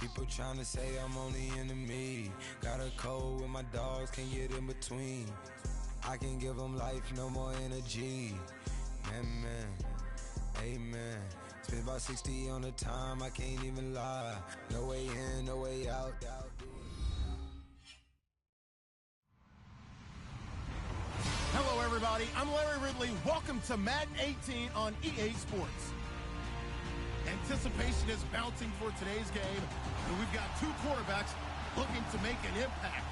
People trying to say I'm only enemy. Got a cold with my dogs, can't get in between. I can give them life, no more energy. Man, amen. Spent about 60 on the time, I can't even lie. No way in, no way out. Hello, everybody. I'm Larry Ridley. Welcome to Madden 18 on EA Sports. Anticipation is mounting for today's game, and we've got two quarterbacks looking to make an impact.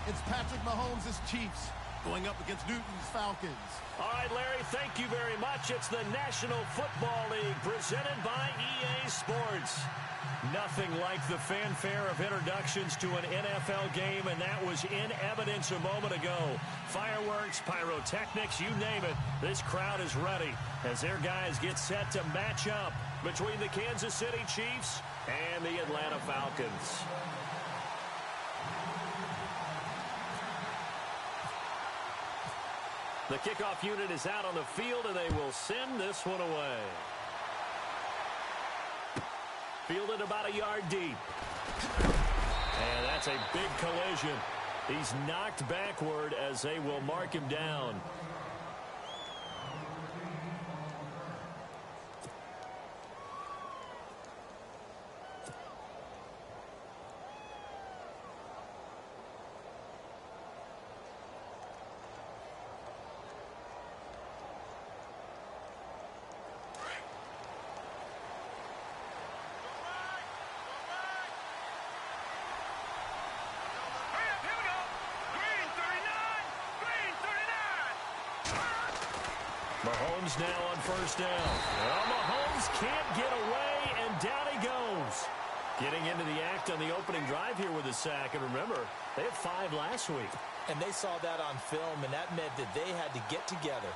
It's Patrick Mahomes' Chiefs going up against Newton's Falcons. All right, Larry, thank you very much. It's the National Football League presented by EA Sports. Nothing like the fanfare of introductions to an NFL game, and that was in evidence a moment ago. Fireworks, pyrotechnics, you name it. This crowd is ready as their guys get set to match up between the Kansas City Chiefs and the Atlanta Falcons. The kickoff unit is out on the field, and they will send this one away. Fielded about a yard deep. And that's a big collision. He's knocked backward as they will mark him down. Mahomes now on first down. Well, Mahomes can't get away, and down he goes. Getting into the act on the opening drive here with a sack. And remember, they had 5 last week. And they saw that on film, and that meant that they had to get together.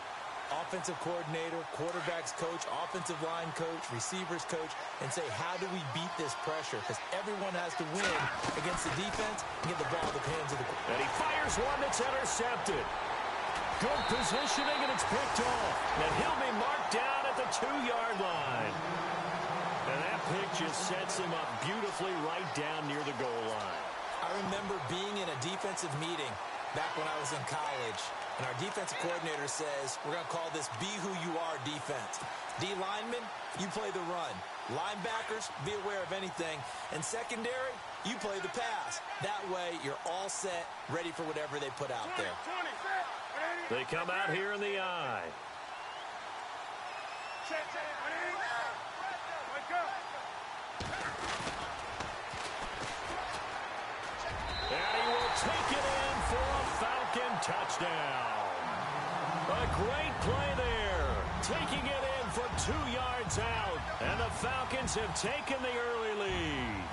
Offensive coordinator, quarterbacks coach, offensive line coach, receivers coach, and say, how do we beat this pressure? Because everyone has to win against the defense and get the ball in the hands of the quarterback. And he fires one that's intercepted. Good positioning, and it's picked off. And he'll be marked down at the 2-yard line. And that pick just sets him up beautifully right down near the goal line. I remember being in a defensive meeting back when I was in college, and our defensive coordinator says, we're going to call this Be Who You Are defense. D linemen, you play the run. Linebackers, be aware of anything. And secondary, you play the pass. That way, you're all set, ready for whatever they put out there. They come out here in the eye. And he will take it in for a Falcon touchdown. A great play there. Taking it in for 2 yards out. And the Falcons have taken the early lead.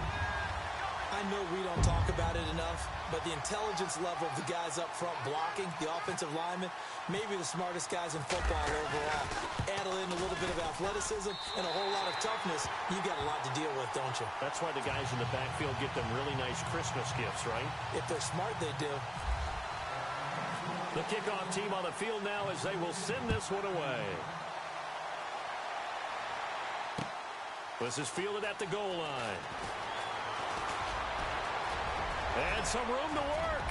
I know we don't talk about it enough, but the intelligence level of the guys up front blocking, the offensive linemen, maybe the smartest guys in football overall. Add in a little bit of athleticism and a whole lot of toughness, you got a lot to deal with, don't you? That's why the guys in the backfield get them really nice Christmas gifts, right? If they're smart, they do. The kickoff team on the field now as they will send this one away. This is fielded at the goal line. And some room to work.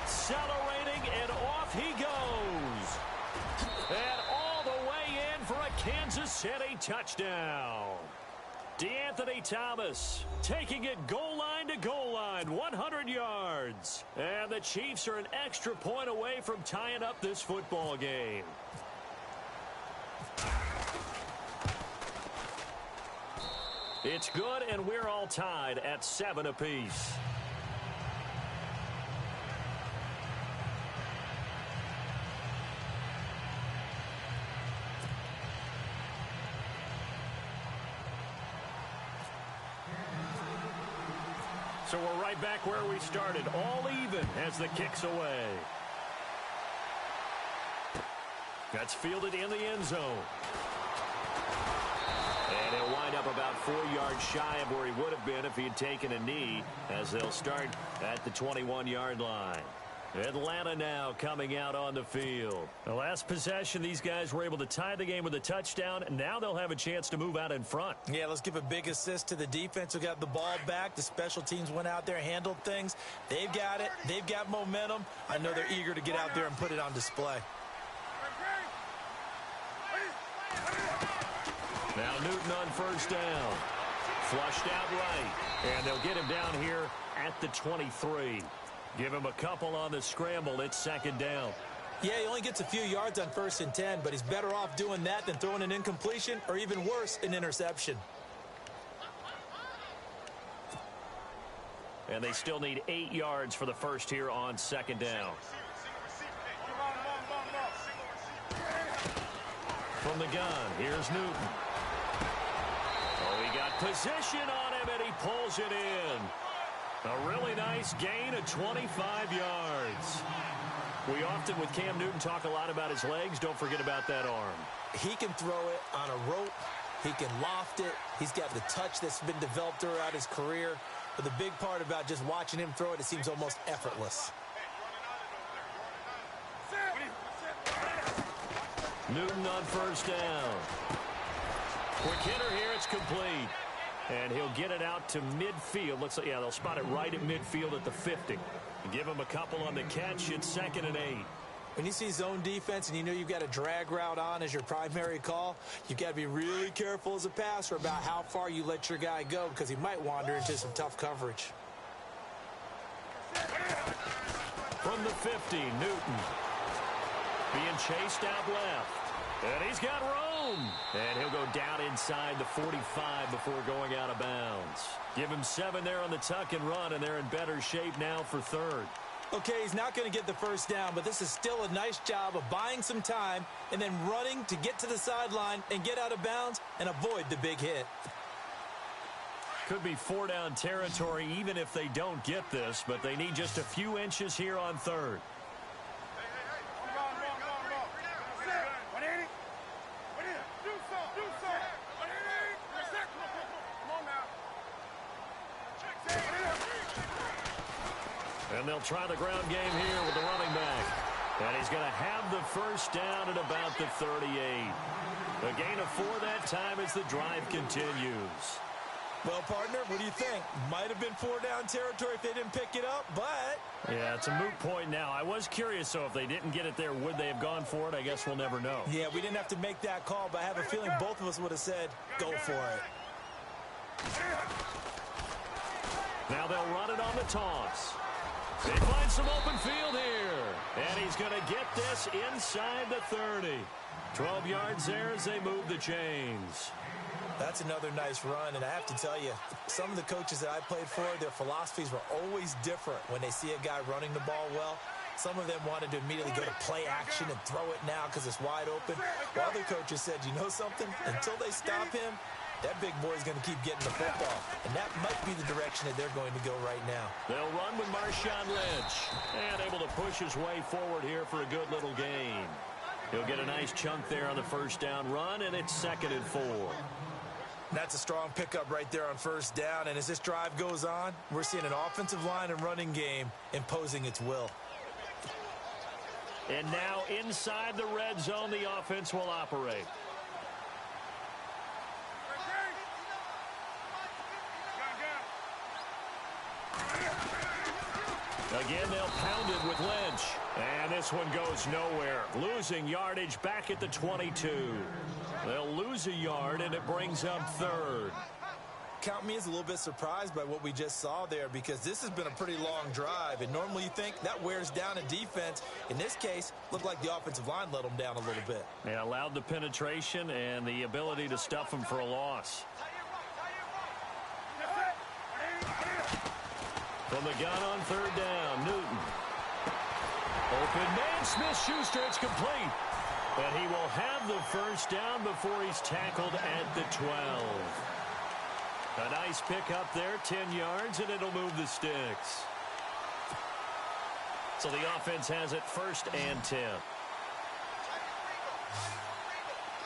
Accelerating, and off he goes. And all the way in for a Kansas City touchdown. DeAnthony Thomas taking it goal line to goal line, 100 yards. And the Chiefs are an extra point away from tying up this football game. It's good, and we're all tied at 7 apiece. So we're right back where we started, all even as the kick's away. That's fielded in the end zone. And he'll wind up about 4 yards shy of where he would have been if he had taken a knee, as they'll start at the 21-yard line. Atlanta now coming out on the field. The last possession, these guys were able to tie the game with a touchdown. Now they'll have a chance to move out in front. Yeah, let's give a big assist to the defense who got the ball back. The special teams went out there, handled things. They've got it. They've got momentum. I know they're eager to get out there and put it on display. Now Newton on first down. Flushed out right. And they'll get him down here at the 23. Give him a couple on the scramble. It's second down. Yeah, he only gets a few yards on 1st and 10, but he's better off doing that than throwing an incompletion or even worse, an interception. And they still need 8 yards for the first here on second down. From the gun, here's Newton. Oh, he got position on him, and he pulls it in. A really nice gain of 25 yards. We often, with Cam Newton, talk a lot about his legs. Don't forget about that arm. He can throw it on a rope. He can loft it. He's got the touch that's been developed throughout his career. But the big part about just watching him throw it, it seems almost effortless. Newton on first down. Quick hitter here. It's complete. And he'll get it out to midfield. Looks like, yeah, they'll spot it right at midfield at the 50. Give him a couple on the catch. It's 2nd and 8. When you see zone defense and you know you've got a drag route on as your primary call, you've got to be really careful as a passer about how far you let your guy go because he might wander into some tough coverage. From the 50, Newton. Being chased out left. And he's got room. And he'll go down inside the 45 before going out of bounds. Give him 7 there on the tuck and run, and they're in better shape now for 3rd. Okay, he's not going to get the first down, but this is still a nice job of buying some time and then running to get to the sideline and get out of bounds and avoid the big hit. Could be 4-down territory even if they don't get this, but they need just a few inches here on 3rd. And they'll try the ground game here with the running back. And he's going to have the first down at about the 38. A gain of 4 that time as the drive continues. Well, partner, what do you think? Might have been 4-down territory if they didn't pick it up, but... Yeah, it's a moot point now. I was curious, so if they didn't get it there, would they have gone for it? I guess we'll never know. Yeah, we didn't have to make that call, but I have a feeling both of us would have said, go for it. Now they'll run it on the toss. They find some open field here. And he's going to get this inside the 30. 12 yards there as they move the chains. That's another nice run, and I have to tell you, some of the coaches that I played for, their philosophies were always different when they see a guy running the ball well. Some of them wanted to immediately go to play action and throw it now because it's wide open. While other coaches said, you know something? Until they stop him, that big boy is going to keep getting the football. And that might be the direction that they're going to go right now. They'll run with Marshawn Lynch. And able to push his way forward here for a good little gain. He'll get a nice chunk there on the first down run, and it's 2nd and 4. That's a strong pickup right there on first down. And as this drive goes on, we're seeing an offensive line and running game imposing its will. And now inside the red zone, the offense will operate. Again, they'll pound it with Lynch. And this one goes nowhere. Losing yardage back at the 22. They'll lose a yard, and it brings up 3rd. Count me as a little bit surprised by what we just saw there because this has been a pretty long drive. And normally you think that wears down a defense. In this case, looked like the offensive line let them down a little bit. They allowed the penetration and the ability to stuff them for a loss. From the gun on 3rd down, Newton. Open man, Smith-Schuster, it's complete. And he will have the first down before he's tackled at the 12. A nice pickup there, 10 yards, and it'll move the sticks. So the offense has it 1st and 10.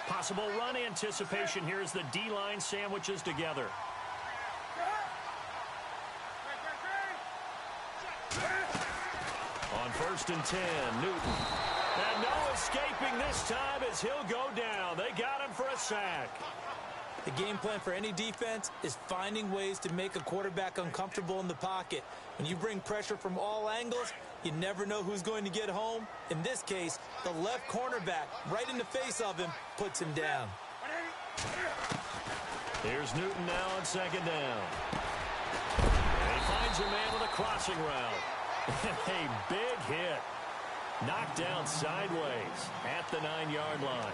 Possible run anticipation here as the D-line sandwiches together. On 1st 1st and 10. Newton. And no escaping this time as he'll go down. They got him for a sack. The game plan for any defense is finding ways to make a quarterback uncomfortable in the pocket. When you bring pressure from all angles, you never know who's going to get home. In this case, the left cornerback, right in the face of him, puts him down. Here's Newton now on 2nd down. And he finds a man with a crossing route. A big hit. Knocked down sideways at the 9-yard line.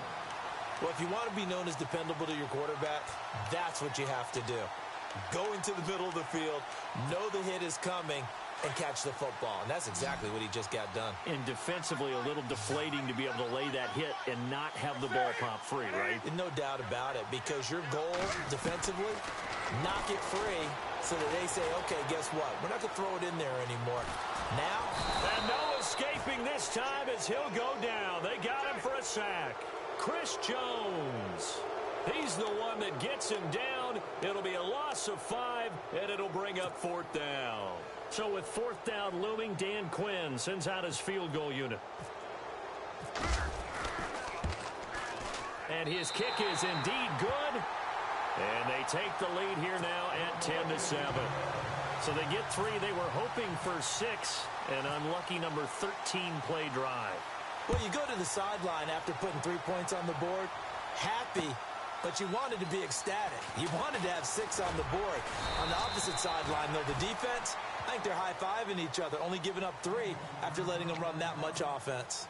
Well, if you want to be known as dependable to your quarterback, that's what you have to do. Go into the middle of the field, know the hit is coming, and catch the football. And that's exactly what he just got done. And defensively, a little deflating to be able to lay that hit and not have the ball pop free, right? No doubt about it, because your goal defensively, knock it free so that they say, okay, guess what? We're not going to throw it in there anymore. Now. And no escaping this time as he'll go down. They got him for a sack. Chris Jones. He's the one that gets him down. It'll be a loss of 5, and it'll bring up 4th down. So with 4th down looming, Dan Quinn sends out his field goal unit. And his kick is indeed good. And they take the lead here now at 10-7. So they get 3. They were hoping for 6. An unlucky number 13 play drive. Well, you go to the sideline after putting 3 points on the board, happy, but you wanted to be ecstatic. You wanted to have 6 on the board. On the opposite sideline, though, the defense, I think they're high-fiving each other, only giving up 3 after letting them run that much offense.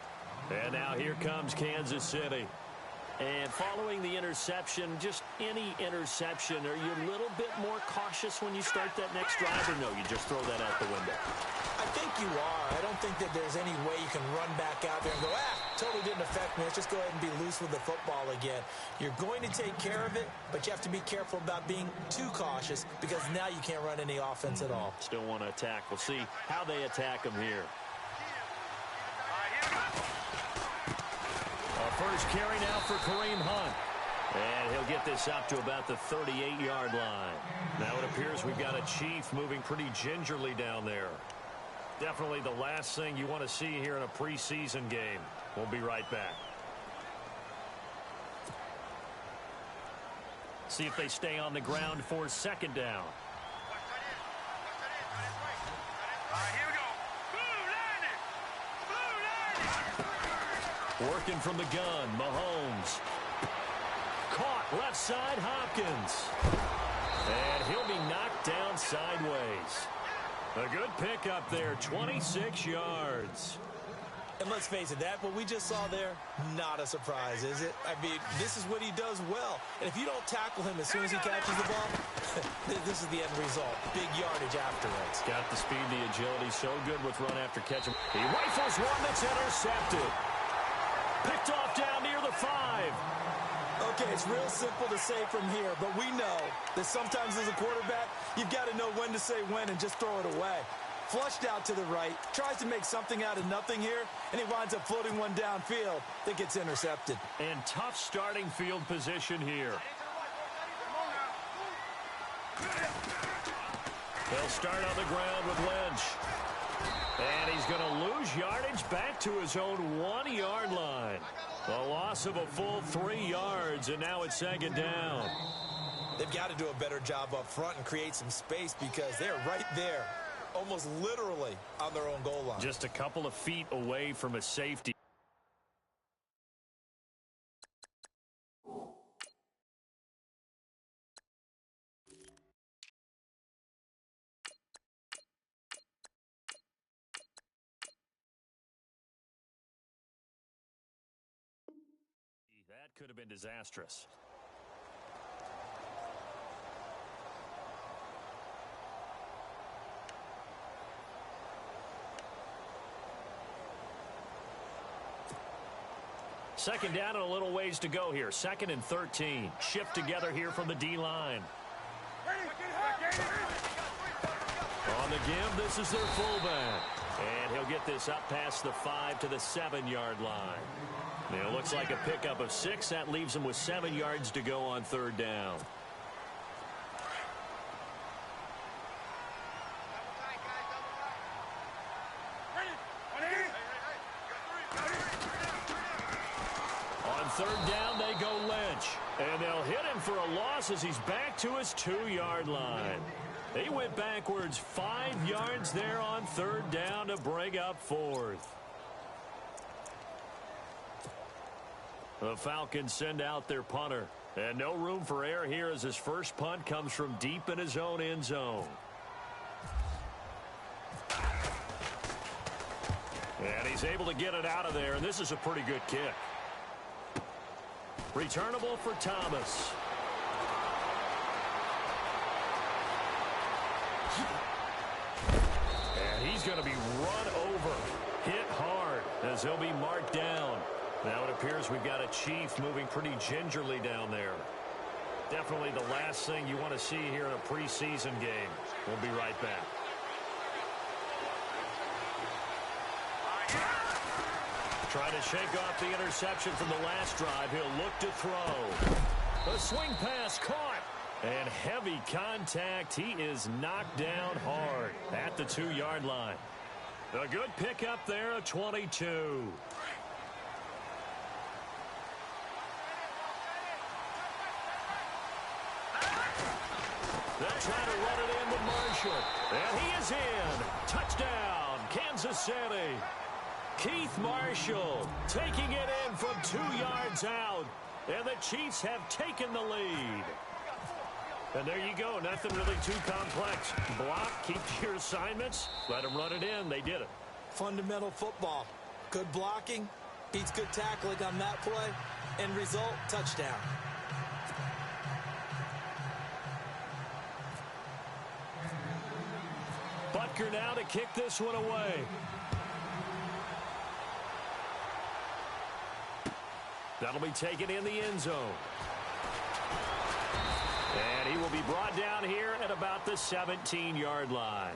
And now here comes Kansas City. And following the interception, just any interception, are you a little bit more cautious when you start that next drive, or no, you just throw that out the window? I think you are. I don't think that there's any way you can run back out there and go, totally didn't affect me. Let's just go ahead and be loose with the football again. You're going to take care of it, but you have to be careful about being too cautious because now you can't run any offense at all. Still want to attack. We'll see how they attack them here. First carry now for Kareem Hunt. And he'll get this up to about the 38-yard line. Now it appears we've got a Chief moving pretty gingerly down there. Definitely the last thing you want to see here in a preseason game. We'll be right back. See if they stay on the ground for 2nd down. Working from the gun, Mahomes. Caught left side, Hopkins. And he'll be knocked down sideways. A good pickup there, 26 yards. And let's face it, that what we just saw there, not a surprise, is it? I mean, this is what he does well. And if you don't tackle him as soon as he catches the ball, this is the end result. Big yardage afterwards. Got the speed, the agility, so good with run after catch. He rifles one that's intercepted. Picked off down near the 5. Okay, it's real simple to say from here, but we know that sometimes as a quarterback, you've got to know when to say when and just throw it away. Flushed out to the right, tries to make something out of nothing here, and he winds up floating one downfield that gets intercepted. And tough starting field position here. They'll start on the ground with Lynch. And he's going to lose yardage back to his own 1-yard line. A loss of a full 3 yards, and now it's 2nd down. They've got to do a better job up front and create some space because they're right there, almost literally on their own goal line. Just a couple of feet away from a safety. That could have been disastrous. Second down and a little ways to go here. 2nd and 13. Shift together here from the D-line. On the give, this is their fullback. And he'll get this up past the 5 to the 7-yard line. Now, it looks like a pickup of 6. That leaves him with 7 yards to go on 3rd down. for a loss as he's back to his 2-yard line. He went backwards 5 yards there on 3rd down to bring up 4th. The Falcons send out their punter. And no room for error here as his first punt comes from deep in his own end zone. And he's able to get it out of there, and this is a pretty good kick. Returnable for Thomas. And he's going to be run over, hit hard, as he'll be marked down. Now it appears we've got a Chief moving pretty gingerly down there. Definitely the last thing you want to see here in a preseason game. We'll be right back. Trying to shake off the interception from the last drive. He'll look to throw. A swing pass caught. And heavy contact. He is knocked down hard at the 2-yard line. A good pickup there, a 22. They'll try to run it in with Marshall. And he is in. Touchdown, Kansas City. Keith Marshall taking it in from 2 yards out. And the Chiefs have taken the lead. And there you go. Nothing really too complex. Block, keep to your assignments. Let them run it in. They did it. Fundamental football. Good blocking beats good tackling on that play. End result, touchdown. Butker now to kick this one away. That'll be taken in the end zone. And he will be brought down here at about the 17-yard line.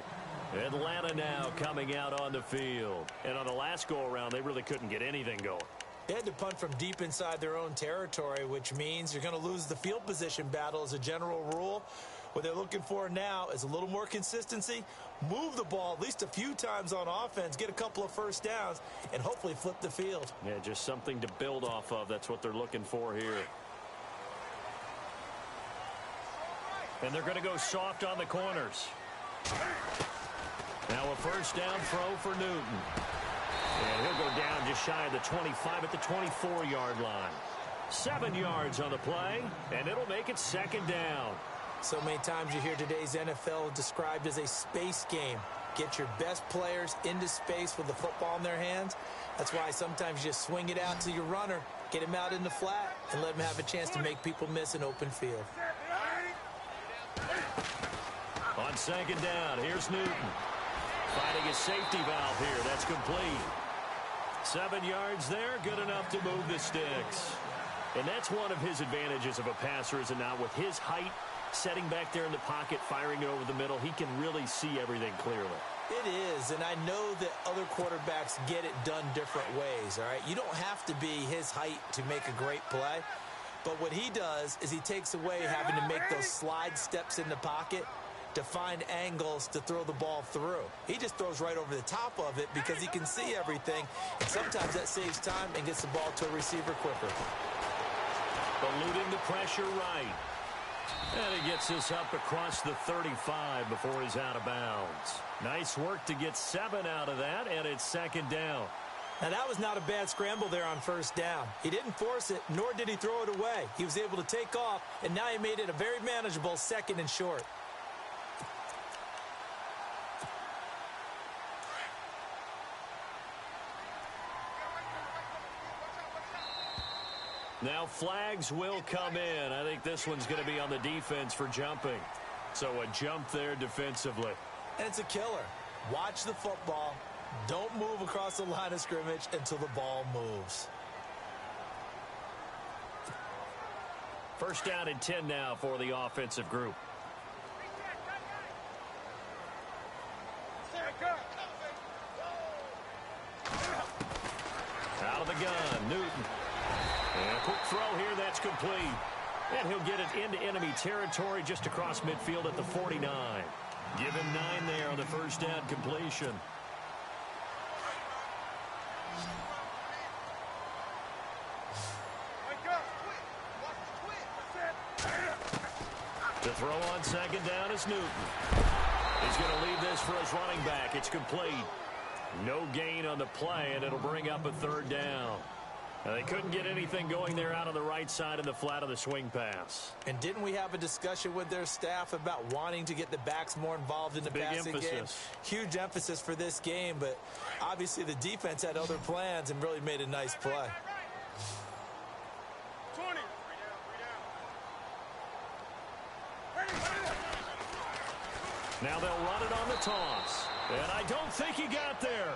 Atlanta now coming out on the field. And on the last go-around, they really couldn't get anything going. They had to punt from deep inside their own territory, which means you're going to lose the field position battle as a general rule. What they're looking for now is a little more consistency, move the ball at least a few times on offense, get a couple of first downs, and hopefully flip the field. Yeah, just something to build off of. That's what they're looking for here. And they're going to go soft on the corners. Now a first down throw for Newton. And he'll go down just shy of the 25 at the 24-yard line. 7 yards on the play, and it'll make it 2nd down. So many times you hear today's NFL described as a space game. Get your best players into space with the football in their hands. That's why sometimes you just swing it out to your runner, get him out in the flat, and let him have a chance to make people miss an open field. On 2nd down, here's Newton. Finding a safety valve here. That's complete. 7 yards there, good enough to move the sticks. And that's one of his advantages of a passer, is it not? With his height, setting back there in the pocket, firing it over the middle, he can really see everything clearly. It is, and I know that other quarterbacks get it done different ways, all right? You don't have to be his height to make a great play, but what he does is he takes away having to make those slide steps in the pocket to find angles to throw the ball through. He just throws right over the top of it because he can see everything, and sometimes that saves time and gets the ball to a receiver quicker. Eluding the pressure right. And he gets this up across the 35 before he's out of bounds. Nice work to get 7 out of that, and it's 2nd down. Now, that was not a bad scramble there on 1st down. He didn't force it, nor did he throw it away. He was able to take off, and now he made it a very manageable 2nd and short. Now flags will come in. I think this one's going to be on the defense for jumping. So a jump there defensively. And it's a killer. Watch the football. Don't move across the line of scrimmage until the ball moves. 1st down and 10 now for the offensive group. Out of the gun, Newton. And a quick throw here, that's complete. And he'll get it into enemy territory just across midfield at the 49. Give him 9 there on the 1st down completion. To throw on second down is Newton. He's going to leave this for his running back. It's complete. No gain on the play, and it'll bring up a third down. Now, they couldn't get anything going there out on the right side of the flat of the swing pass. And didn't we have a discussion with their staff about wanting to get the backs more involved in the passing game? Huge emphasis for this game, but obviously the defense had other plans and really made a nice play. 20. Now they'll run it on the toss. And I don't think he got there.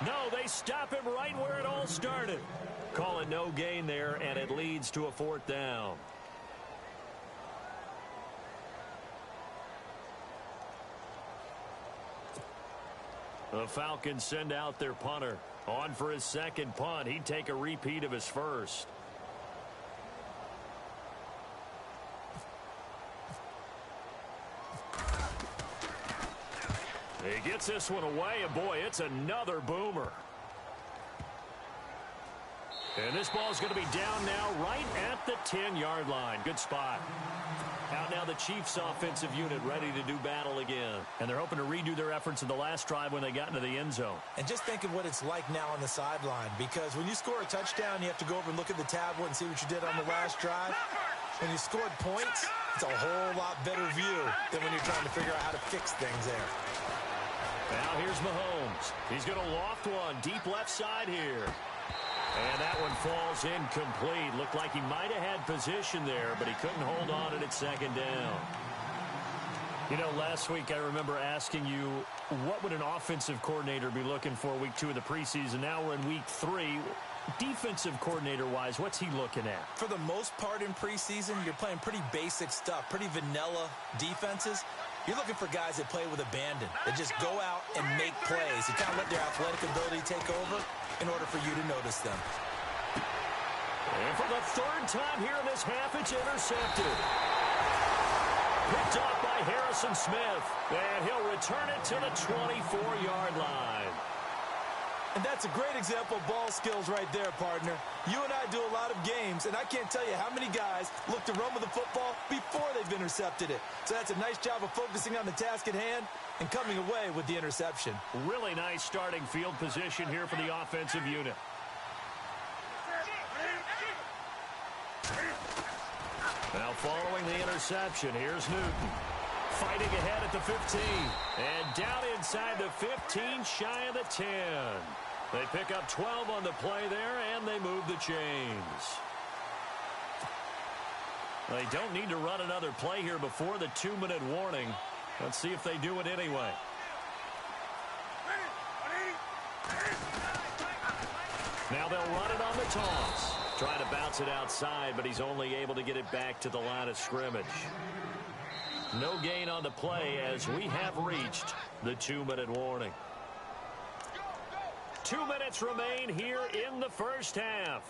No, they stop him right where it all started. Call it no gain there, and it leads to a fourth down. The Falcons send out their punter. On for his second punt. He'd take a repeat of his first. He gets this one away, and boy, it's another boomer. And this ball's going to be down now right at the 10-yard line. Good spot. Out now the Chiefs offensive unit ready to do battle again. And they're hoping to redo their efforts in the last drive when they got into the end zone. And just think of what it's like now on the sideline, because when you score a touchdown, you have to go over and look at the tablet and see what you did on the last drive. When you scored points, it's a whole lot better view than when you're trying to figure out how to fix things there. Now here's Mahomes. He's going to loft one deep left side here. And that one falls incomplete. Looked like he might have had position there, but he couldn't hold on at second down. You know, last week I remember asking you, what would an offensive coordinator be looking for week 2 of the preseason? Now we're in week 3. Defensive coordinator-wise, what's he looking at? For the most part in preseason, you're playing pretty basic stuff, pretty vanilla defenses. You're looking for guys that play with abandon, that just go out and make plays. You kind of let their athletic ability take over in order for you to notice them. And for the third time here in this half, it's intercepted. Picked off by Harrison Smith, and he'll return it to the 24-yard line. And that's a great example of ball skills right there, partner. You and I do a lot of games, and I can't tell you how many guys look to run with the football before they've intercepted it. So that's a nice job of focusing on the task at hand and coming away with the interception. Really nice starting field position here for the offensive unit. Now following the interception, here's Newton. Fighting ahead at the 15. And down inside the 15, shy of the 10. They pick up 12 on the play there, and they move the chains. They don't need to run another play here before the 2-minute warning. Let's see if they do it anyway. Now they'll run it on the toss. Trying to bounce it outside, but he's only able to get it back to the line of scrimmage. No gain on the play as we have reached the 2-minute warning. 2 minutes remain here in the first half.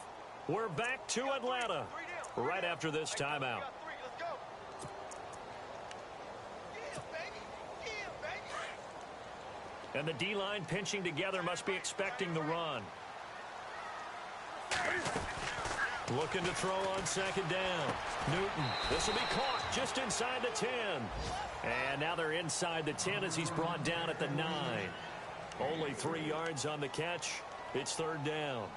We're back to Atlanta right after this timeout. And the D-line pinching together must be expecting the run. Looking to throw on second down. Newton, this will be caught just inside the 10. And now they're inside the 10 as he's brought down at the 9. Only 3 yards on the catch. It's third down.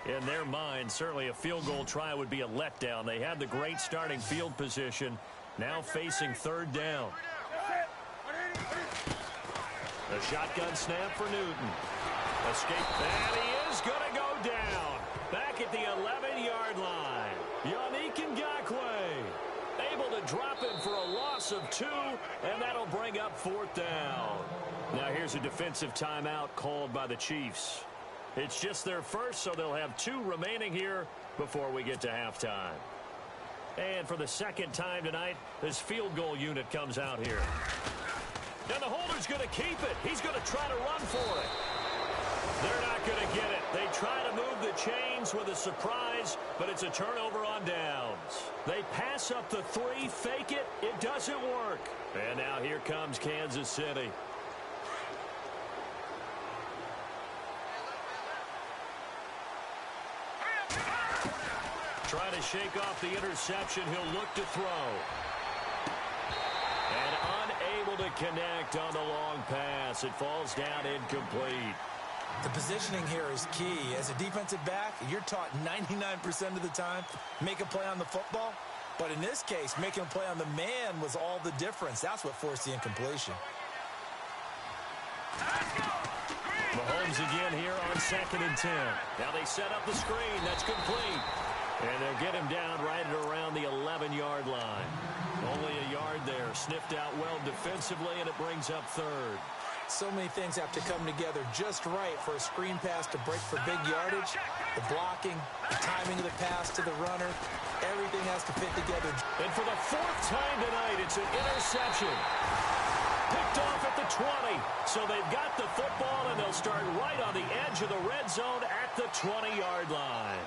In their mind, certainly a field goal try would be a letdown. They had the great starting field position, now facing third down. A shotgun snap for Newton. Escape, and he is going to go down. Back at the 11-yard line. Yannick Ngakoue able to drop him for a loss of 2, and that'll bring up fourth down. Now here's a defensive timeout called by the Chiefs. It's just their first, so they'll have 2 remaining here before we get to halftime. And for the second time tonight, this field goal unit comes out here. And the holder's going to keep it. He's going to try to run for it. They're not going to get it. They try to move the chains with a surprise, but it's a turnover on downs. They pass up the 3, fake it. It doesn't work. And now here comes Kansas City. Trying to shake off the interception. He'll look to throw. And unable to connect on the long pass. It falls down incomplete. The positioning here is key. As a defensive back, you're taught 99% of the time, make a play on the football. But in this case, making a play on the man was all the difference. That's what forced the incompletion. Mahomes again here on 2nd and 10. Now they set up the screen. That's complete. And they'll get him down right at around the 11-yard line. Only a yard there. Sniffed out well defensively, and it brings up 3rd. So many things have to come together just right for a screen pass to break for big yardage. The blocking, the timing of the pass to the runner, everything has to fit together. And for the 4th time tonight, it's an interception. Picked off at the 20. So they've got the football, and they'll start right on the edge of the red zone at the 20-yard line.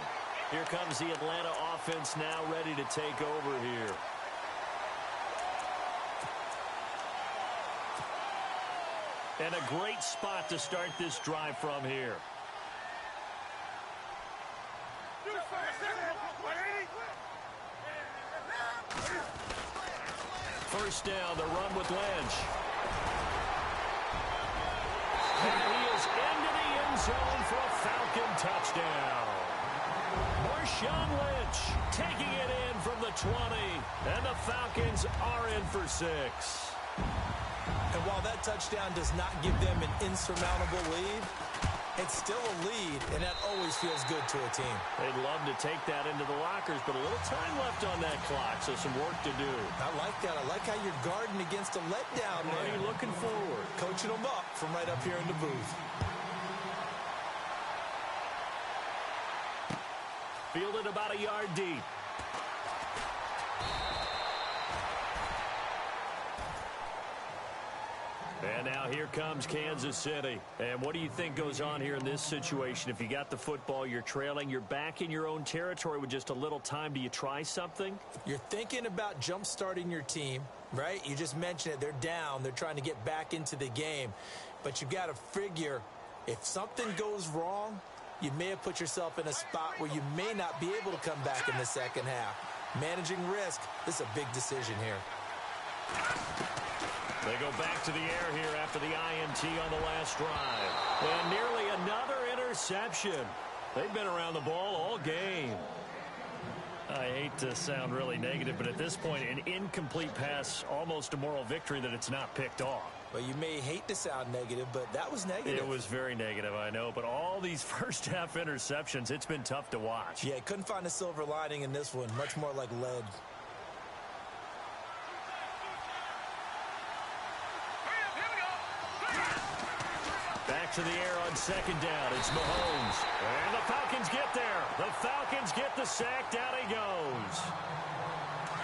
Here comes the Atlanta offense now ready to take over here. And a great spot to start this drive from here. First down, the run with Lynch. And he is into the end zone for a Falcon touchdown. Marshawn Lynch taking it in from the 20. And the Falcons are in for 6. And while that touchdown does not give them an insurmountable lead, it's still a lead, and that always feels good to a team. They'd love to take that into the lockers, but a little time left on that clock, so some work to do. I like that. I like how you're guarding against a letdown there. Are you looking forward? Coaching them up from right up here in the booth. Fielded about a yard deep. And now here comes Kansas City. And what do you think goes on here in this situation? If you got the football, you're trailing, you're back in your own territory with just a little time. Do you try something? You're thinking about jump-starting your team, right? You just mentioned it. They're down. They're trying to get back into the game. But you've got to figure if something goes wrong, you may have put yourself in a spot where you may not be able to come back in the second half. Managing risk, this is a big decision here. They go back to the air here after the INT on the last drive. And nearly another interception. They've been around the ball all game. I hate to sound really negative, but at this point, an incomplete pass, almost a moral victory that it's not picked off. Well, you may hate to sound negative, but that was negative. It was very negative, I know. But all these first-half interceptions, it's been tough to watch. Yeah, couldn't find a silver lining in this one. Much more like lead. Back to the air on 2nd down. It's Mahomes. And the Falcons get there. The Falcons get the sack. Down he goes.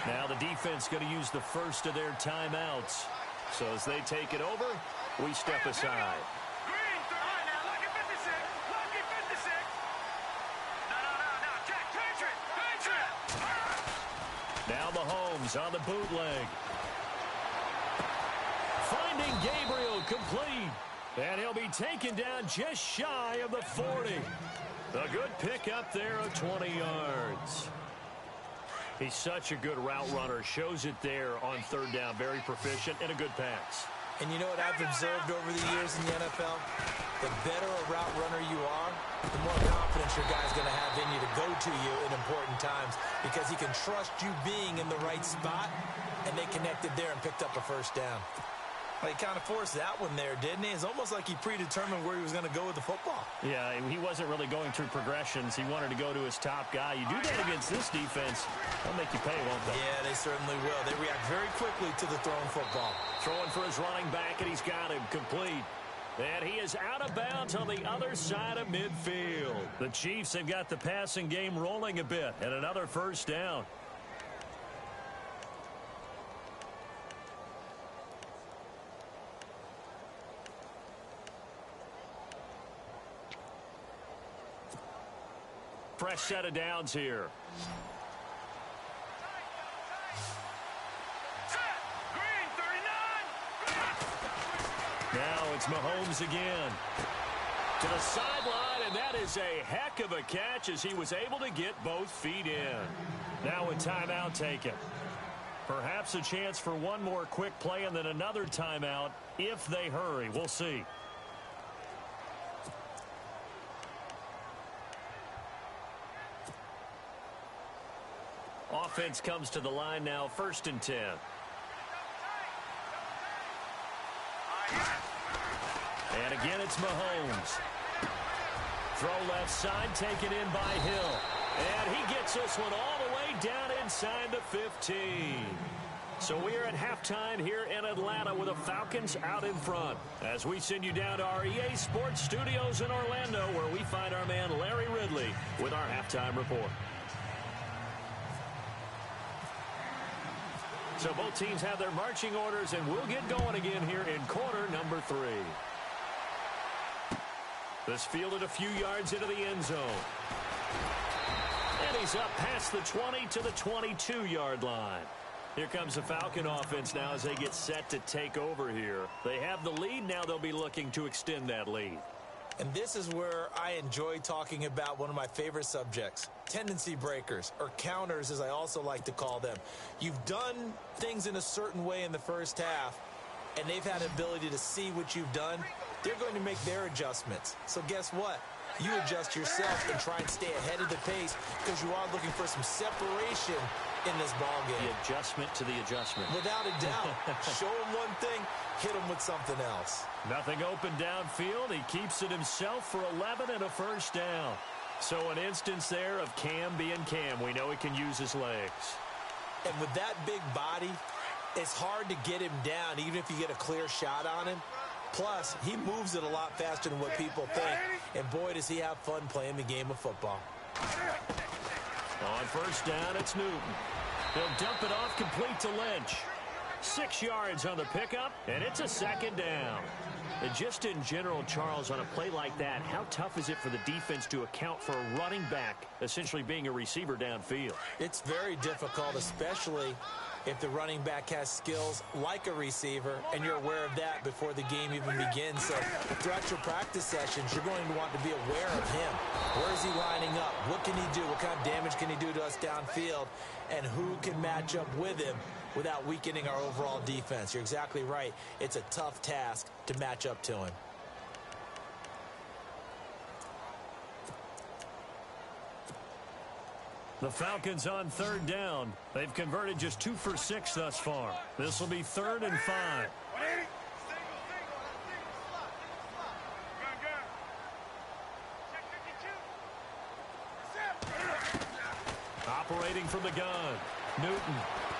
Now the defense going to use the first of their timeouts. So as they take it over, we step aside. Now Mahomes on the bootleg. Finding Gabriel complete. And he'll be taken down just shy of the 40. A good pickup there of 20 yards. He's such a good route runner. Shows it there on 3rd down. Very proficient and a good pass. And you know what I've observed over the years in the NFL? The better a route runner you are, the more confidence your guy's going to have in you to go to you in important times because he can trust you being in the right spot, and they connected there and picked up a first down. Well, he kind of forced that one there, didn't he? It's almost like he predetermined where he was going to go with the football. Yeah, he wasn't really going through progressions. He wanted to go to his top guy. You do that against this defense, they'll make you pay, won't they? Yeah, they certainly will. They react very quickly to the thrown football. Throwing for his running back, and he's got him complete. And he is out of bounds on the other side of midfield. The Chiefs have got the passing game rolling a bit, and another first down. Fresh set of downs here. Now it's Mahomes again. To the sideline, and that is a heck of a catch as he was able to get both feet in. Now a timeout taken. Perhaps a chance for one more quick play and then another timeout if they hurry. We'll see. Offense comes to the line now, 1st and 10. And again, it's Mahomes. Throw left side, taken in by Hill. And he gets this one all the way down inside the 15. So we are at halftime here in Atlanta with the Falcons out in front. As we send you down to our EA Sports Studios in Orlando, where we find our man Larry Ridley with our halftime report. So both teams have their marching orders, and we'll get going again here in quarter number 3. This fielded a few yards into the end zone. And he's up past the 20 to the 22-yard line. Here comes the Falcon offense now as they get set to take over here. They have the lead. Now they'll be looking to extend that lead. And this is where I enjoy talking about one of my favorite subjects, tendency breakers, or counters as I also like to call them. You've done things in a certain way in the first half, and they've had the ability to see what you've done. They're going to make their adjustments. So guess what? You adjust yourself and try and stay ahead of the pace because you are looking for some separation in this ball game. The adjustment to the adjustment. Without a doubt. Show him one thing, hit him with something else. Nothing open downfield. He keeps it himself for 11 and a first down. So an instance there of Cam being Cam. We know he can use his legs. And with that big body, it's hard to get him down, even if you get a clear shot on him. Plus, he moves it a lot faster than what people think. And boy, does he have fun playing the game of football. On first down, it's Newton. He'll dump it off complete to Lynch. 6 yards on the pickup, and it's a 2nd down. And just in general, Charles, on a play like that, how tough is it for the defense to account for a running back essentially being a receiver downfield? It's very difficult, especially if the running back has skills like a receiver, and you're aware of that before the game even begins. So throughout your practice sessions, you're going to want to be aware of him. Where is he lining up? What can he do? What kind of damage can he do to us downfield? And who can match up with him without weakening our overall defense? You're exactly right. It's a tough task to match up to him. The Falcons on 3rd down. They've converted just 2 for 6 thus far. This will be 3rd and 5. Operating from the gun. Newton,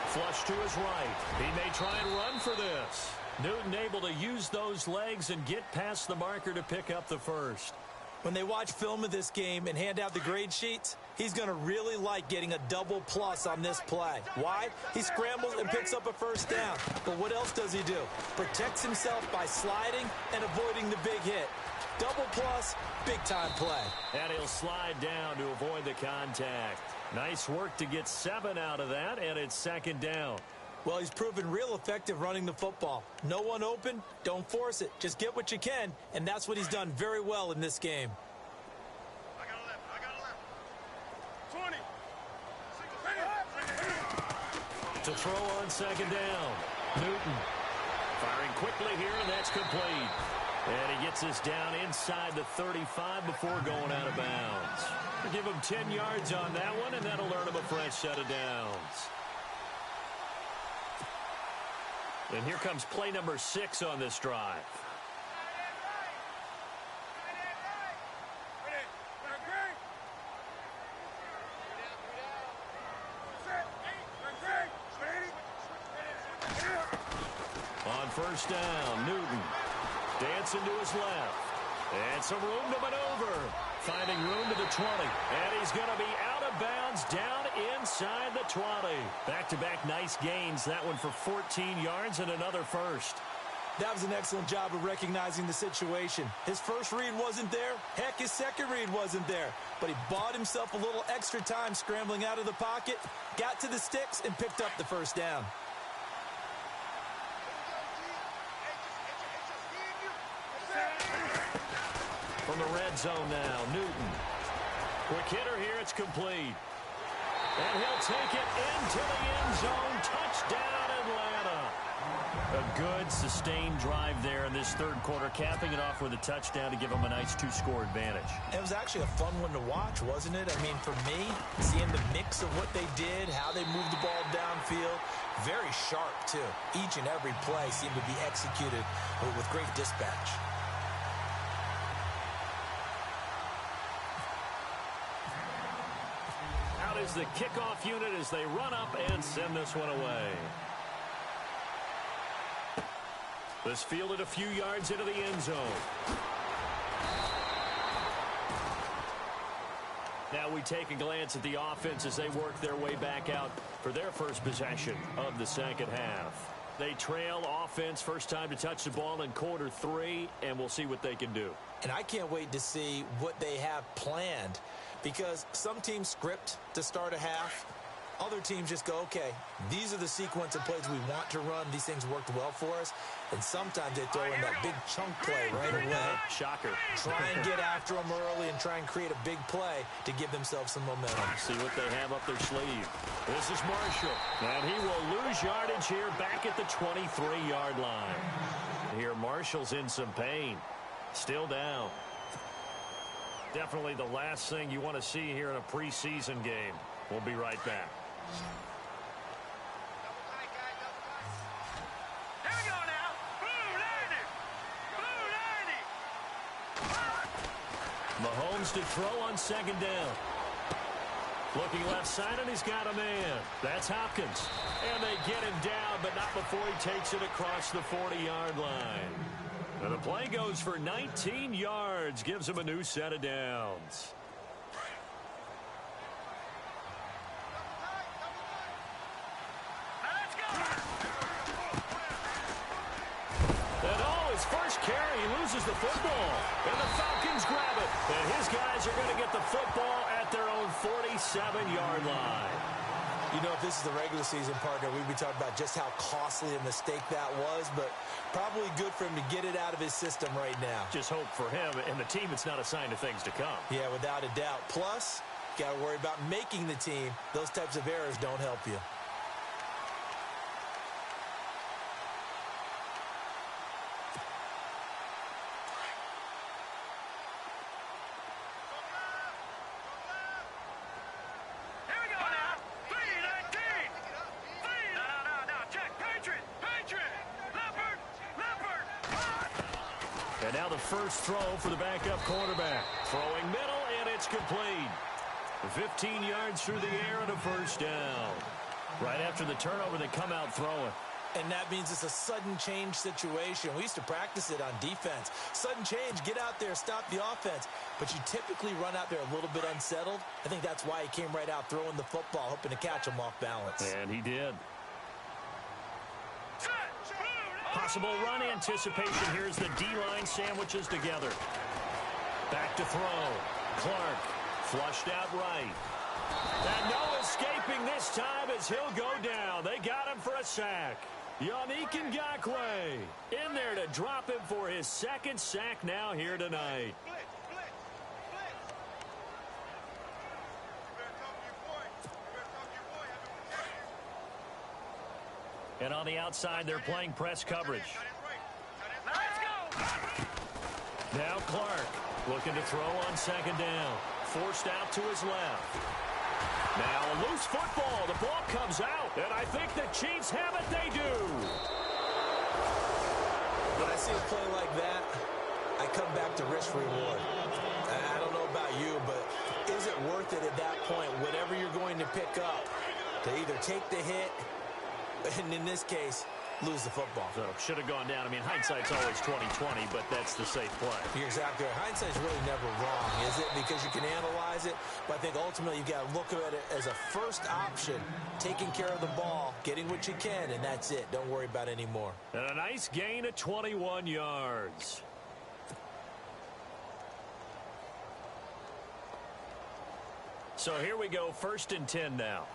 flush to his right. He may try and run for this. Newton able to use those legs and get past the marker to pick up the first. When they watch film of this game and hand out the grade sheets, he's going to really like getting a double plus on this play. Why? He scrambles and picks up a first down. But what else does he do? Protects himself by sliding and avoiding the big hit. Double plus, big-time play. And he'll slide down to avoid the contact. Nice work to get 7 out of that, and it's 2nd down. Well, he's proven real effective running the football. No one open, don't force it. Just get what you can, and that's what he's done very well in this game. I got a left. 20. To throw on 2nd down. Newton firing quickly here, and that's complete. And he gets this down inside the 35 before going out of bounds. We'll give him 10 yards on that one, and that'll earn him a fresh set of downs. And here comes play number 6 on this drive. On first down, Newton dancing to his left. And some room to maneuver. Finding room to the 20. And he's going to be out of bounds down inside the 20. Back-to-back nice gains. That one for 14 yards and another first. That was an excellent job of recognizing the situation. His first read wasn't there. Heck, his second read wasn't there. But he bought himself a little extra time scrambling out of the pocket, got to the sticks, and picked up the first down. from the red zone now. Newton. Quick hitter here. It's complete. And he'll take it into the end zone. Touchdown, Atlanta. A good, sustained drive there in this third quarter, capping it off with a touchdown to give them a nice two-score advantage. It was actually a fun one to watch, wasn't it? I mean, for me, seeing the mix of what they did, how they moved the ball downfield, very sharp, too. Each and every play seemed to be executed with great dispatch. Out is the kickoff unit as they run up and send this one away. This fielded a few yards into the end zone. Now we take a glance at the offense as they work their way back out for their first possession of the second half. They trail offense, first time to touch the ball in quarter 3, and we'll see what they can do. And I can't wait to see what they have planned, because some teams script to start a half. Other teams just go, okay, these are the sequence of plays we want to run. These things worked well for us. And sometimes they throw in that big chunk play right away. Shocker. Try and get after them early and try and create a big play to give themselves some momentum. See what they have up their sleeve. This is Marshall. And he will lose yardage here back at the 23-yard line. Here, Marshall's in some pain. Still down. Definitely the last thing you want to see here in a preseason game. We'll be right back. Here we go now. Blue 90. Mahomes to throw on second down. Looking left side, and he's got a man. That's Hopkins. And they get him down, but not before he takes it across the 40-yard line. And the play goes for 19 yards, gives him a new set of downs. First carry, he loses the football, and the Falcons grab it. And his guys are going to get the football at their own 47-yard line. You know, if this is the regular season, partner, we'd be talking about just how costly a mistake that was, but probably good for him to get it out of his system right now. Just hope for him and the team it's not a sign of things to come. Yeah, without a doubt. Plus, got to worry about making the team. Those types of errors don't help you. And now the first throw for the backup quarterback. Throwing middle, and it's complete. 15 yards through the air and a first down. Right after the turnover, they come out throwing. And that means it's a sudden change situation. We used to practice it on defense. Sudden change, get out there, stop the offense. But you typically run out there a little bit unsettled. I think that's why he came right out throwing the football, hoping to catch him off balance. And he did. Possible run anticipation. Here's the D-line sandwiches together. Back to throw. Clark flushed out right. And no escaping this time as he'll go down. They got him for a sack. Yannick Ngakoue in there to drop him for his second sack now here tonight. And on the outside, they're playing press coverage. Now Clark looking to throw on second down. Forced out to his left. Now a loose football. The ball comes out. And I think the Chiefs have it. They do. When I see a play like that, I come back to risk reward. I don't know about you, but is it worth it at that point, whatever you're going to pick up, to either take the hit, and in this case, lose the football? So should have gone down. I mean, hindsight's always 20/20, but that's the safe play. You're exactly right. Hindsight's really never wrong, is it? Because you can analyze it, but I think ultimately you got to look at it as a first option, taking care of the ball, getting what you can, and that's it. Don't worry about any more. And a nice gain of 21 yards. So here we go, 1st and 10 now.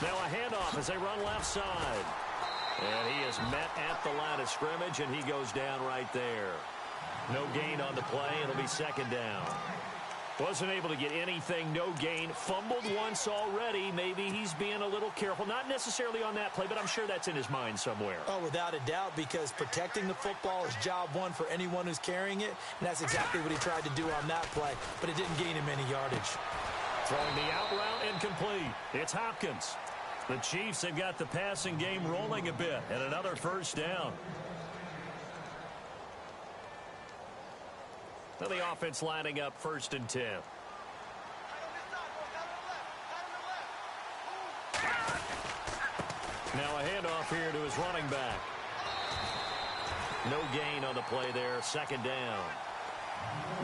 Now a handoff as they run left side. And he is met at the line of scrimmage, and he goes down right there. No gain on the play. It'll be second down. Wasn't able to get anything, no gain. Fumbled once already. Maybe he's being a little careful. Not necessarily on that play, but I'm sure that's in his mind somewhere. Oh, without a doubt, because protecting the football is job one for anyone who's carrying it, and that's exactly what he tried to do on that play, but it didn't gain him any yardage. Throwing the out route incomplete. It's Hopkins. The Chiefs have got the passing game rolling a bit, and another first down. Now the offense lining up 1st and 10. Now a handoff here to his running back. No gain on the play there. Second down.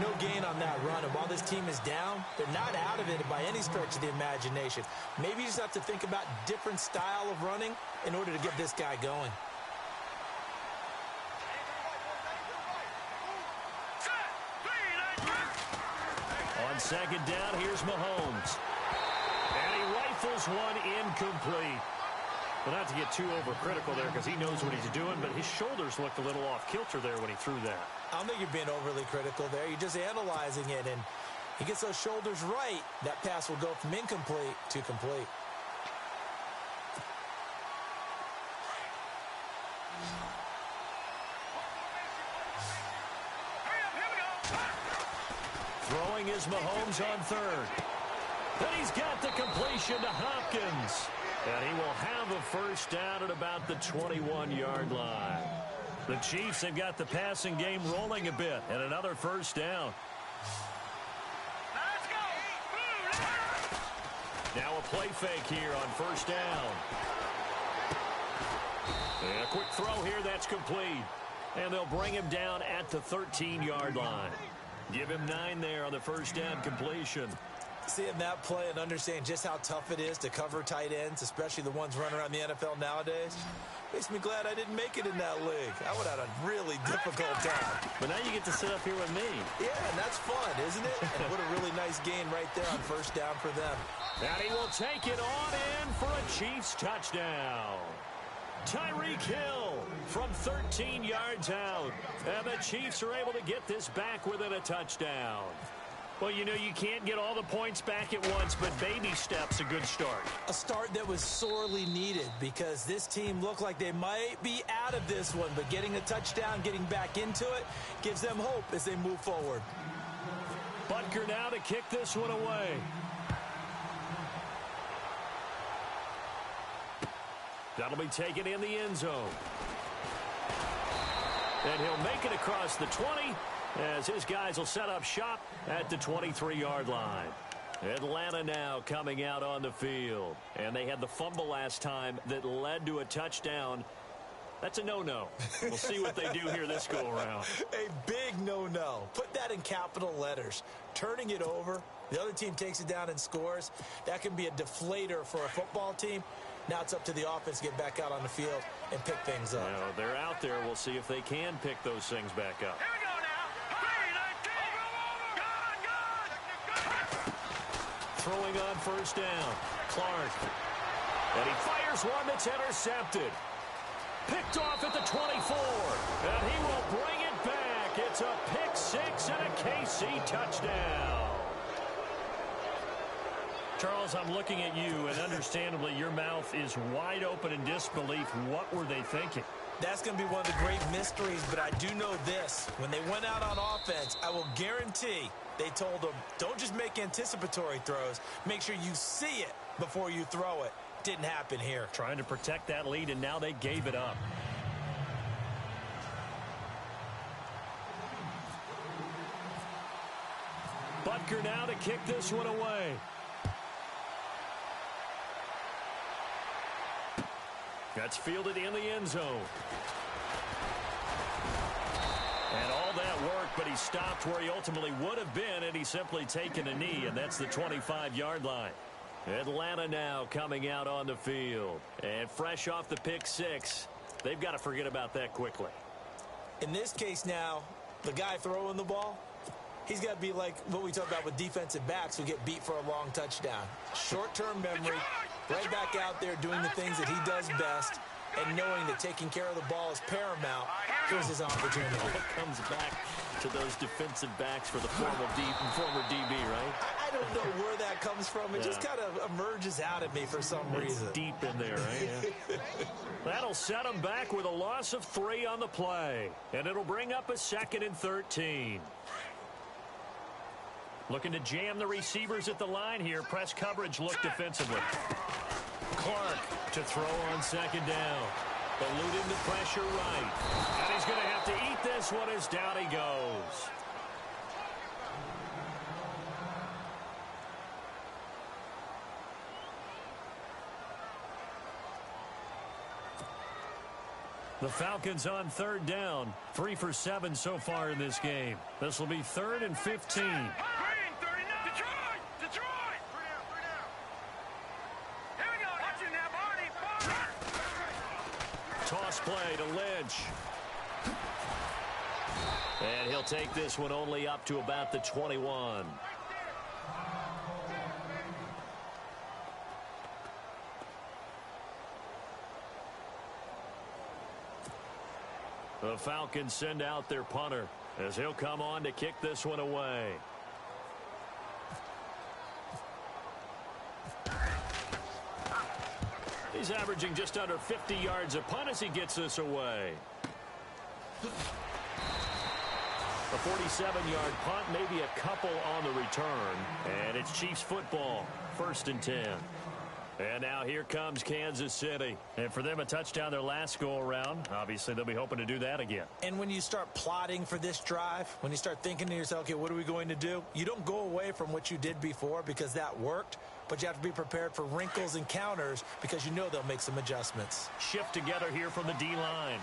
No gain on that run, and while this team is down, they're not out of it by any stretch of the imagination. Maybe you just have to think about different style of running in order to get this guy going. On second down, here's Mahomes. And he rifles one incomplete. Well, not to get too overcritical there because he knows what he's doing, but his shoulders looked a little off kilter there when he threw that. I don't think you're being overly critical there. You're just analyzing it, and he gets those shoulders right. That pass will go from incomplete to complete. Throwing is Mahomes on third. Then he's got the completion to Hopkins. And he will have a first down at about the 21-yard line. The Chiefs have got the passing game rolling a bit, and another first down. Let's go. Now a play fake here on first down. And a quick throw here, that's complete. And they'll bring him down at the 13-yard line. Give him 9 there on the first down completion. Seeing that play and understanding just how tough it is to cover tight ends, especially the ones running around the NFL nowadays, makes me glad I didn't make it in that league. I would have had a really difficult time. But now you get to sit up here with me. Yeah, and that's fun, isn't it? And what a really nice gain right there on first down for them. And he will take it on in for a Chiefs touchdown. Tyreek Hill from 13 yards out. And the Chiefs are able to get this back within a touchdown. Well, you know, you can't get all the points back at once, but baby steps a good start. A start that was sorely needed because this team looked like they might be out of this one, but getting a touchdown, getting back into it, gives them hope as they move forward. Butker now to kick this one away. That'll be taken in the end zone. And he'll make it across the 20 as his guys will set up shop at the 23-yard line. Atlanta now coming out on the field. And they had the fumble last time that led to a touchdown. That's a no-no. We'll see what they do here this go-around. A big no-no. Put that in capital letters. Turning it over, the other team takes it down and scores. That can be a deflator for a football team. Now it's up to the offense to get back out on the field and pick things up. Well, they're out there. We'll see if they can pick those things back up. Here we go now. 3, 19. Throwing on first down. Clark. And he fires one that's intercepted. Picked off at the 24. And he will bring it back. It's a pick six and a KC touchdown. Charles, I'm looking at you, and understandably, your mouth is wide open in disbelief. What were they thinking? That's going to be one of the great mysteries, but I do know this. When they went out on offense, I will guarantee they told them, don't just make anticipatory throws. Make sure you see it before you throw it. Didn't happen here. Trying to protect that lead, and now they gave it up. Butker now to kick this one away. That's fielded in the end zone. And all that work, but he stopped where he ultimately would have been, and he's simply taken a knee, and that's the 25-yard line. Atlanta now coming out on the field. And fresh off the pick six, they've got to forget about that quickly. In this case now, the guy throwing the ball, he's got to be like what we talk about with defensive backs who get beat for a long touchdown. Short-term memory, right back out there doing the things that he does best, and knowing that taking care of the ball is paramount, here's his opportunity. It comes back to those defensive backs for the former DB, right? I don't know where that comes from. It just kind of emerges out at me for some reason. It's deep in there, right? Yeah. That'll set him back with a loss of 3 on the play. And it'll bring up a 2nd and 13. Looking to jam the receivers at the line here. Press coverage look defensively. Clark to throw on 2nd down. Eluding the pressure right. And he's going to have to eat this one as down he goes. The Falcons on 3rd down. 3 for 7 so far in this game. This will be 3rd and 15. Green, 39. Detroit. Here we go. Watching now, Barney. Toss play to Lynch. And he'll take this one only up to about the 21. The Falcons send out their punter as he'll come on to kick this one away. He's averaging just under 50 yards a punt as he gets this away. A 47-yard punt, maybe a couple on the return. And it's Chiefs football, 1st and 10. And now here comes Kansas City. And for them, a touchdown their last go-around. Obviously, they'll be hoping to do that again. And when you start plotting for this drive, when you start thinking to yourself, okay, what are we going to do? You don't go away from what you did before because that worked. But you have to be prepared for wrinkles and counters because you know they'll make some adjustments. Shift together here from the D-line.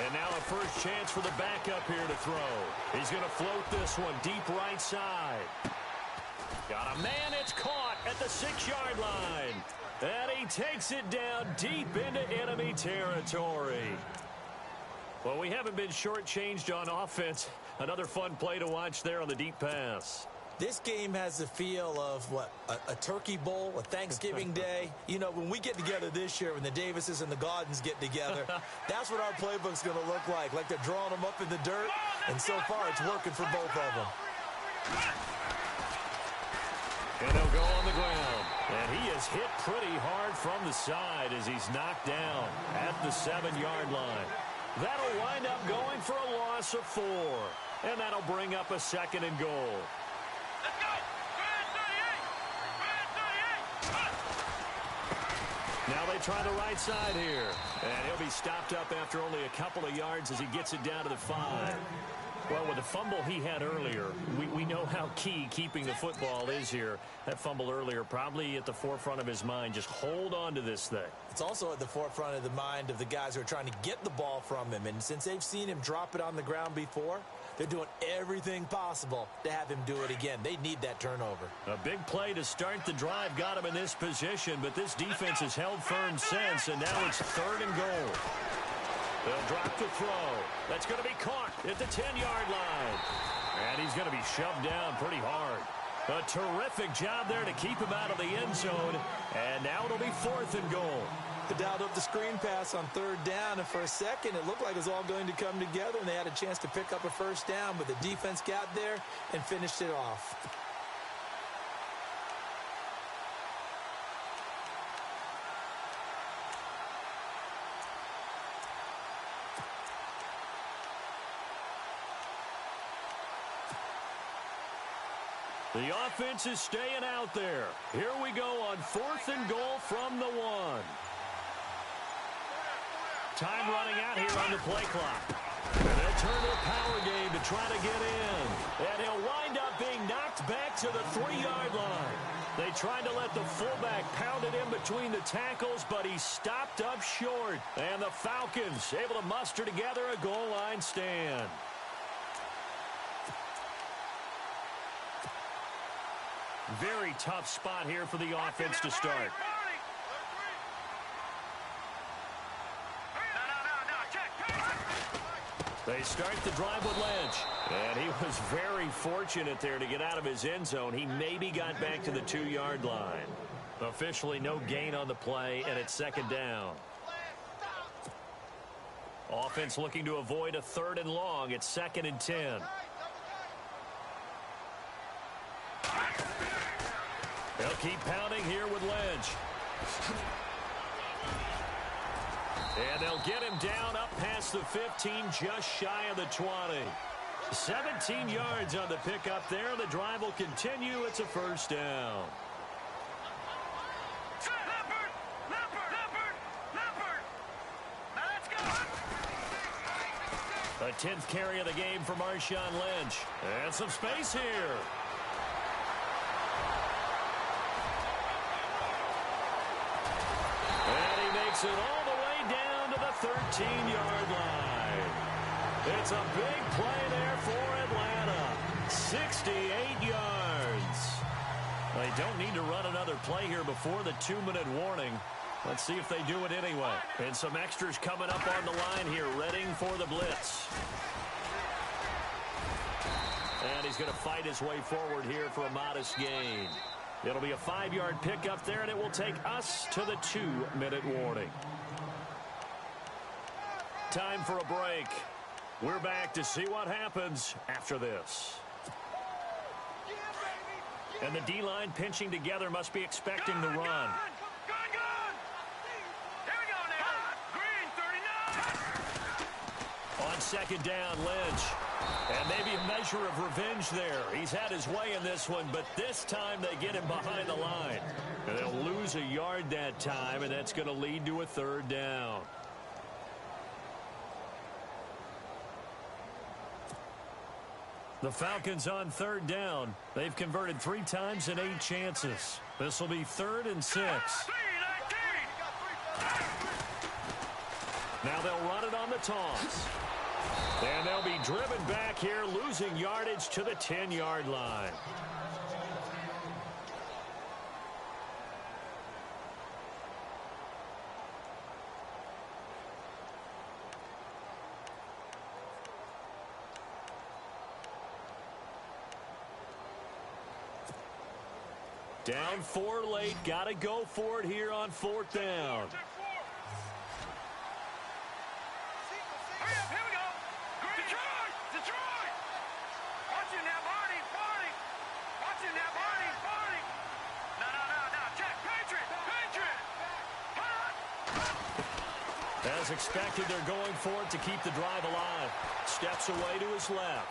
And now a first chance for the backup here to throw. He's going to float this one deep right side. Got a man, it's caught at the 6-yard line. And he takes it down deep into enemy territory. Well, we haven't been shortchanged on offense. Another fun play to watch there on the deep pass. This game has the feel of, what, a turkey bowl, a Thanksgiving day. You know, when we get together this year, when the Davises and the Gaudens get together, that's what our playbook's going to look like they're drawing them up in the dirt. And so far, it's working for both of them. And he'll go on the ground. And he is hit pretty hard from the side as he's knocked down at the 7-yard line. That'll wind up going for a loss of 4. And that'll bring up a 2nd and goal. Let's go. Now they try the right side here. And he'll be stopped up after only a couple of yards as he gets it down to the 5. Well, with the fumble he had earlier, we know how key keeping the football is here. That fumble earlier probably at the forefront of his mind. Just hold on to this thing. It's also at the forefront of the mind of the guys who are trying to get the ball from him. And since they've seen him drop it on the ground before, they're doing everything possible to have him do it again. They need that turnover. A big play to start the drive got him in this position, but this defense has held firm since, and now it's 3rd and goal. They'll drop the throw. That's going to be caught at the 10-yard line. And he's going to be shoved down pretty hard. A terrific job there to keep him out of the end zone. And now it'll be 4th and goal. They dialed up the screen pass on 3rd down, and for a second it looked like it was all going to come together, and they had a chance to pick up a first down, but the defense got there and finished it off. The offense is staying out there. Here we go on 4th and goal from the 1. Time running out here on the play clock. And they'll turn to a power game to try to get in. And he'll wind up being knocked back to the 3-yard line. They tried to let the fullback pound it in between the tackles, but he stopped up short. And the Falcons able to muster together a goal line stand. Very tough spot here for the offense to start. They start the drive with Lynch. And he was very fortunate there to get out of his end zone. He maybe got back to the 2-yard line. Officially no gain on the play, and it's second down. Offense looking to avoid a 3rd and long. It's 2nd and 10. They'll keep pounding here with Lynch. And they'll get him down up past the 15, just shy of the 20. 17 yards on the pickup there. The drive will continue. It's a first down. A 10th carry of the game for Marshawn Lynch. And some space here. And he makes it all the way down to the 13-yard line. It's a big play there for Atlanta. 68 yards. They don't need to run another play here before the 2-minute warning. Let's see if they do it anyway. And some extras coming up on the line here, readying for the blitz. And he's going to fight his way forward here for a modest gain. It'll be a 5-yard pickup there, and it will take us to the 2-minute warning. Time for a break. We're back to see what happens after this. And the D-line pinching together must be expecting the run. On second down, Lynch. And maybe a measure of revenge there. He's had his way in this one, but this time they get him behind the line. And they'll lose a yard that time, and that's going to lead to a 3rd down. The Falcons on 3rd down. They've converted 3 times in 8 chances. This will be 3rd and 6. Now they'll run it on the taunts. And they'll be driven back here, losing yardage to the 10-yard line. Down 4 late. Got to go for it here on 4th down. As expected, they're going for it to keep the drive alive. Steps away to his left.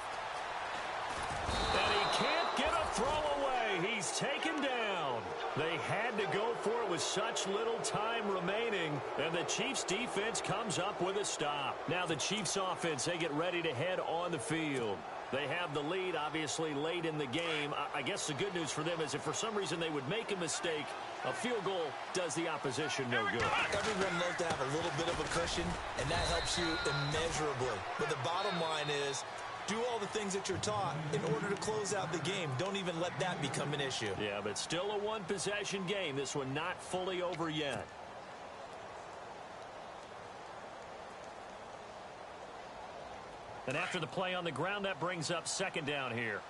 And he can't get a throw away. He's taken down. They had to go for it with such little time remaining, and the Chiefs' defense comes up with a stop. Now the Chiefs' offense, they get ready to head on the field. They have the lead, obviously, late in the game. I guess the good news for them is if for some reason they would make a mistake, a field goal does the opposition no good. Everyone loves to have a little bit of a cushion, and that helps you immeasurably. But the bottom line is, do all the things that you're taught in order to close out the game. Don't even let that become an issue. Yeah, but still a one-possession game. This one not fully over yet. And after the play on the ground, that brings up second down here.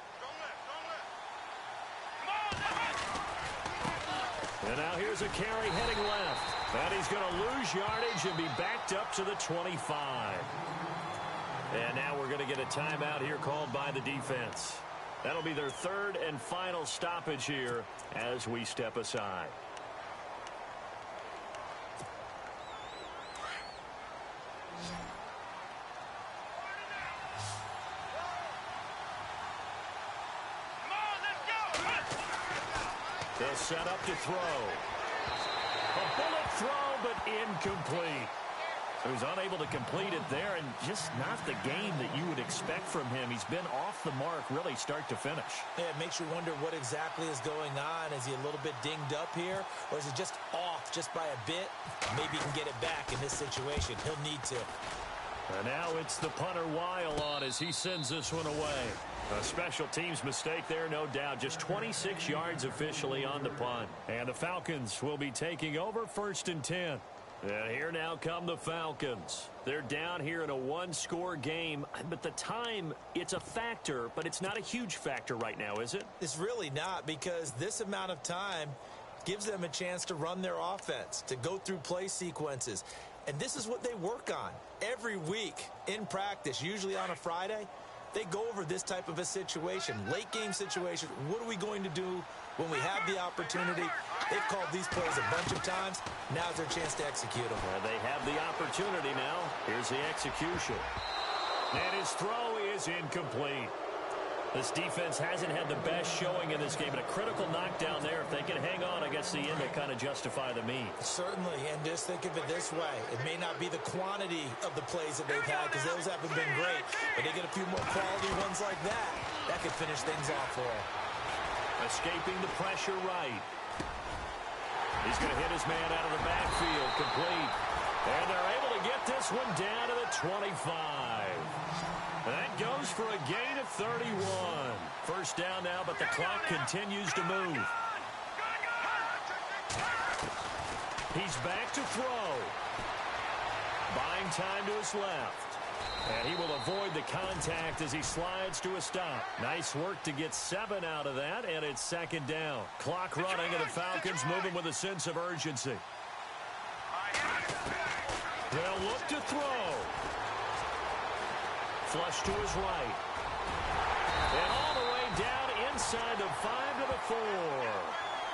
And now here's a carry heading left. And he's going to lose yardage and be backed up to the 25. And now we're going to get a timeout here called by the defense. That'll be their 3rd and final stoppage here as we step aside. They'll set up to throw. A bullet throw, but incomplete. He was unable to complete it there, and just not the game that you would expect from him. He's been off the mark really start to finish. Yeah, it makes you wonder what exactly is going on. Is he a little bit dinged up here, or is he just off just by a bit? Maybe he can get it back in this situation. He'll need to. And now it's the punter Weil on as he sends this one away. A special teams mistake there, no doubt. Just 26 yards officially on the punt. And the Falcons will be taking over 1st and 10. And here now come the Falcons. They're down here in a one-score game, but the time, it's a factor, but it's not a huge factor right now, is it? It's really not, because this amount of time gives them a chance to run their offense, to go through play sequences. And this is what they work on every week in practice, usually on a Friday. They go over this type of a situation, late game situation. What are we going to do when we have the opportunity? They've called these plays a bunch of times. Now's their chance to execute them. They have the opportunity now. Here's the execution. And his throw is incomplete. This defense hasn't had the best showing in this game, but a critical knockdown there. If they can hang on against the end, they kind of justify the means. Certainly, and just think of it this way. It may not be the quantity of the plays that they've had, because those haven't been great, but they get a few more quality ones like that. That could finish things off for them. Escaping the pressure right. He's going to hit his man out of the backfield, complete. And they're able to get this one down to the 25. That goes for a gain of 31. First down now, but the clock continues to move. He's back to throw. Buying time to his left. And he will avoid the contact as he slides to a stop. Nice work to get 7 out of that, and it's second down. Clock running, and the Falcons moving with a sense of urgency. They'll look to throw. Flush to his right. And all the way down inside the 5 to the 4.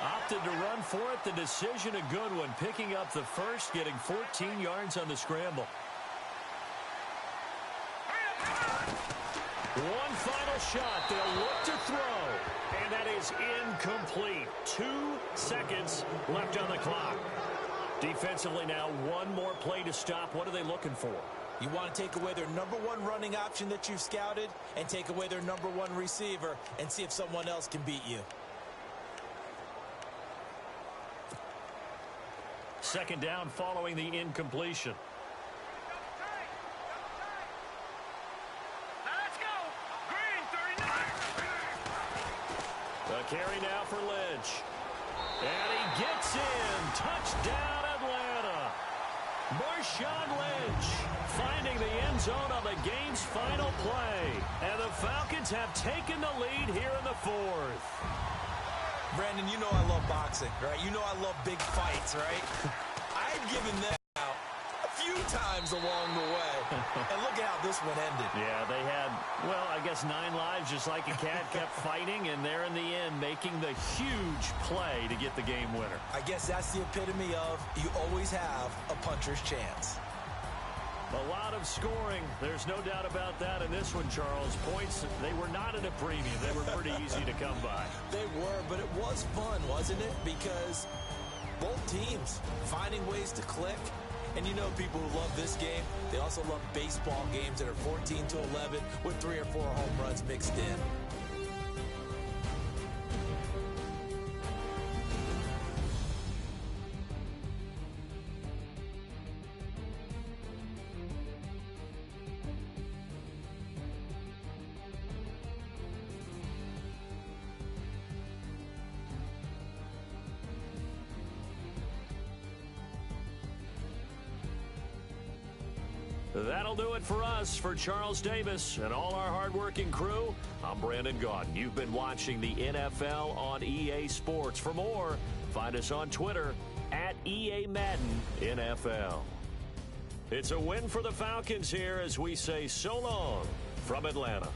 Opted to run for it. The decision a good one. Picking up the first, getting 14 yards on the scramble. One final shot. They'll look to throw. And that is incomplete. 2 seconds left on the clock. Defensively now, one more play to stop. What are they looking for? You want to take away their number 1 running option that you've scouted and take away their number 1 receiver and see if someone else can beat you. Second down following the incompletion. Now let's go. Green, 39. The carry now for Lynch. And he gets in. Touchdown, Atlanta. Marshawn Lynch finding the end zone on the game's final play. And the Falcons have taken the lead here in the 4th. Brandon, you know I love boxing, right? You know I love big fights, right? I've given them out a few times along the way. And look at how this one ended. Yeah, they had, well, I guess 9 lives, just like a cat, kept fighting, and there in the end making the huge play to get the game winner. I guess that's the epitome of you always have a puncher's chance. A lot of scoring. There's no doubt about that in this one, Charles. Points, they were not at a premium. They were pretty easy to come by. They were, but it was fun, wasn't it? Because both teams finding ways to click. And you know people who love this game, they also love baseball games that are 14-11 with 3 or 4 home runs mixed in. That'll do it for us. For Charles Davis and all our hardworking crew, I'm Brandon Gaudin. You've been watching the NFL on EA Sports. For more, find us on Twitter at EA Madden NFL. It's a win for the Falcons here as we say so long from Atlanta.